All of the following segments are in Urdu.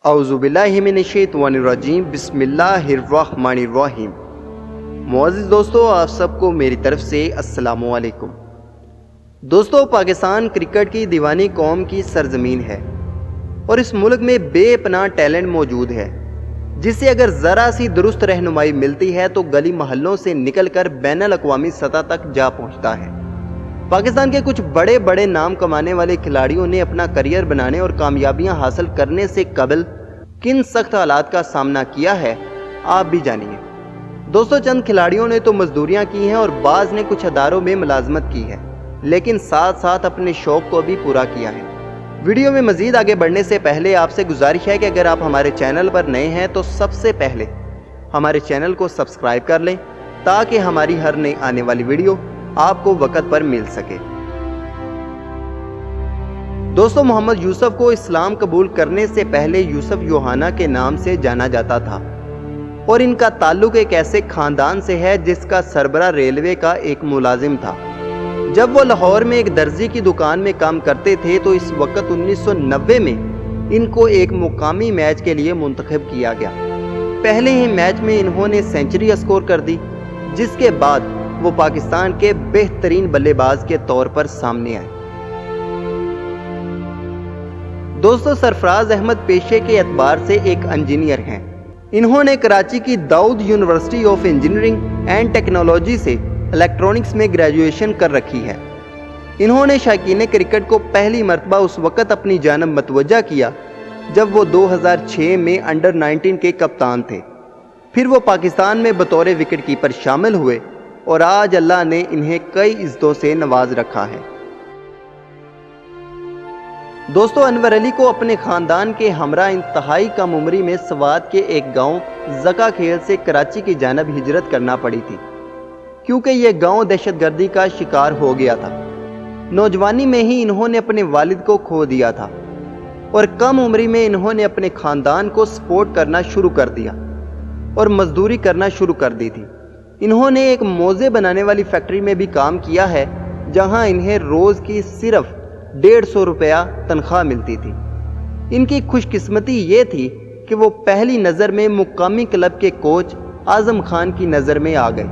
اعوذ باللہ من الشیطان الرجیم بسم اللہ الرحمن الرحیم۔ معزز دوستو، آپ سب کو میری طرف سے السلام علیکم۔ دوستو، پاکستان کرکٹ کی دیوانی قوم کی سرزمین ہے اور اس ملک میں بے پناہ ٹیلنٹ موجود ہے، جسے اگر ذرا سی درست رہنمائی ملتی ہے تو گلی محلوں سے نکل کر بین الاقوامی سطح تک جا پہنچتا ہے۔ پاکستان کے کچھ بڑے بڑے نام کمانے والے کھلاڑیوں نے اپنا کریئر بنانے اور کامیابیاں حاصل کرنے سے قبل کن سخت حالات کا سامنا کیا ہے، آپ بھی جانیے۔ دوستو، چند کھلاڑیوں نے تو مزدوریاں کی ہیں اور بعض نے کچھ اداروں میں ملازمت کی ہے، لیکن ساتھ ساتھ اپنے شوق کو بھی پورا کیا ہے۔ ویڈیو میں مزید آگے بڑھنے سے پہلے آپ سے گزارش ہے کہ اگر آپ ہمارے چینل پر نئے ہیں تو سب سے پہلے ہمارے چینل کو سبسکرائب کر لیں تاکہ ہماری ہر نئی آنے والی ویڈیو آپ کو وقت پر مل سکے۔ دوستو، محمد یوسف کو اسلام قبول کرنے سے پہلے یوسف یوحنا کے نام سے جانا جاتا تھا اور ان کا تعلق ایک ایسے خاندان سے ہے جس کا سربراہ ریلوے کا ایک ملازم تھا۔ جب وہ لاہور میں ایک درزی کی دکان میں کام کرتے تھے تو اس وقت 1990 میں ان کو ایک مقامی میچ کے لیے منتخب کیا گیا۔ پہلے ہی میچ میں انہوں نے سینچری اسکور کر دی، جس کے بعد وہ پاکستان کے بہترین بلے باز کے طور پر سامنے آئے۔ دوستو، سرفراز احمد پیشے کے اعتبار سے ایک انجینئر ہیں۔ انہوں نے کراچی کی Dawood university of engineering and technology سے الیکٹرونکس میں گریجویشن کر رکھی ہے۔ انہوں نے شائقین کرکٹ کو پہلی مرتبہ اس وقت اپنی جانب متوجہ کیا جب وہ 2006 میں انڈر 19 کے کپتان تھے۔ پھر وہ پاکستان میں بطور وکٹ کیپر شامل ہوئے اور آج اللہ نے انہیں کئی عزتوں سے نواز رکھا ہے۔ دوستو، انور علی کو اپنے خاندان کے ہمراہ انتہائی کم عمری میں سوات کے ایک گاؤں زکا کھیل سے کراچی کی جانب ہجرت کرنا پڑی تھی، کیونکہ یہ گاؤں دہشت گردی کا شکار ہو گیا تھا۔ نوجوانی میں ہی انہوں نے اپنے والد کو کھو دیا تھا اور کم عمری میں انہوں نے اپنے خاندان کو سپورٹ کرنا شروع کر دیا اور مزدوری کرنا شروع کر دی تھی۔ انہوں نے ایک موزے بنانے والی فیکٹری میں بھی کام کیا ہے، جہاں انہیں روز کی صرف 150 روپیہ تنخواہ ملتی تھی۔ ان کی خوش قسمتی یہ تھی کہ وہ پہلی نظر میں مقامی کلب کے کوچ اعظم خان کی نظر میں آ گئے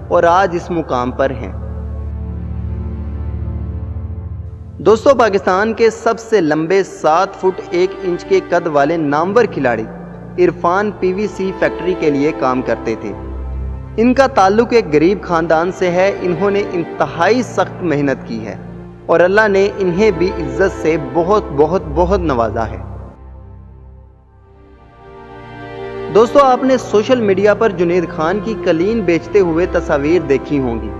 اور آج اس مقام پر ہیں۔ دوستو، پاکستان کے سب سے لمبے 7 فٹ 1 انچ کے قد والے نامور کھلاڑی عرفان PVC فیکٹری کے لیے کام کرتے تھے۔ ان کا تعلق ایک غریب خاندان سے ہے۔ انہوں نے انتہائی سخت محنت کی ہے اور اللہ نے انہیں بھی عزت سے بہت بہت بہت نوازا ہے۔ دوستو، آپ نے سوشل میڈیا پر جنید خان کی قالین بیچتے ہوئے تصاویر دیکھی ہوں گی،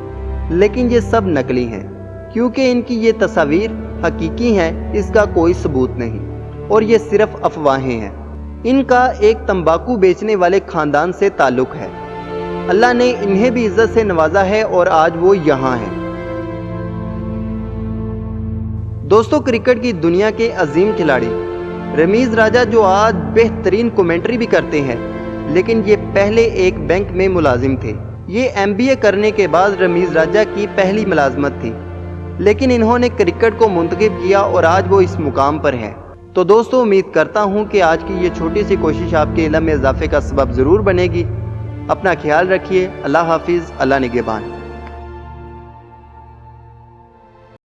لیکن یہ سب نقلی ہیں، کیونکہ ان کی یہ تصاویر حقیقی ہیں اس کا کوئی ثبوت نہیں اور یہ صرف افواہیں ہیں۔ ان کا ایک تمباکو بیچنے والے خاندان سے تعلق ہے۔ اللہ نے انہیں بھی عزت سے نوازا ہے اور آج وہ یہاں ہیں۔ دوستو، کرکٹ کی دنیا کے عظیم کھلاڑی رمیز راجہ، جو آج بہترین کومنٹری بھی کرتے ہیں، لیکن یہ پہلے ایک بینک میں ملازم تھے۔ یہ MBA کرنے کے بعد رمیز راجہ کی پہلی ملازمت تھی، لیکن انہوں نے کرکٹ کو منتخب کیا اور آج وہ اس مقام پر ہیں۔ تو دوستو، امید کرتا ہوں کہ آج کی یہ چھوٹی سی کوشش آپ کے علم میں اضافے کا سبب ضرور بنے گی۔ اپنا خیال رکھیے۔ اللہ حافظ، اللہ نگہبان۔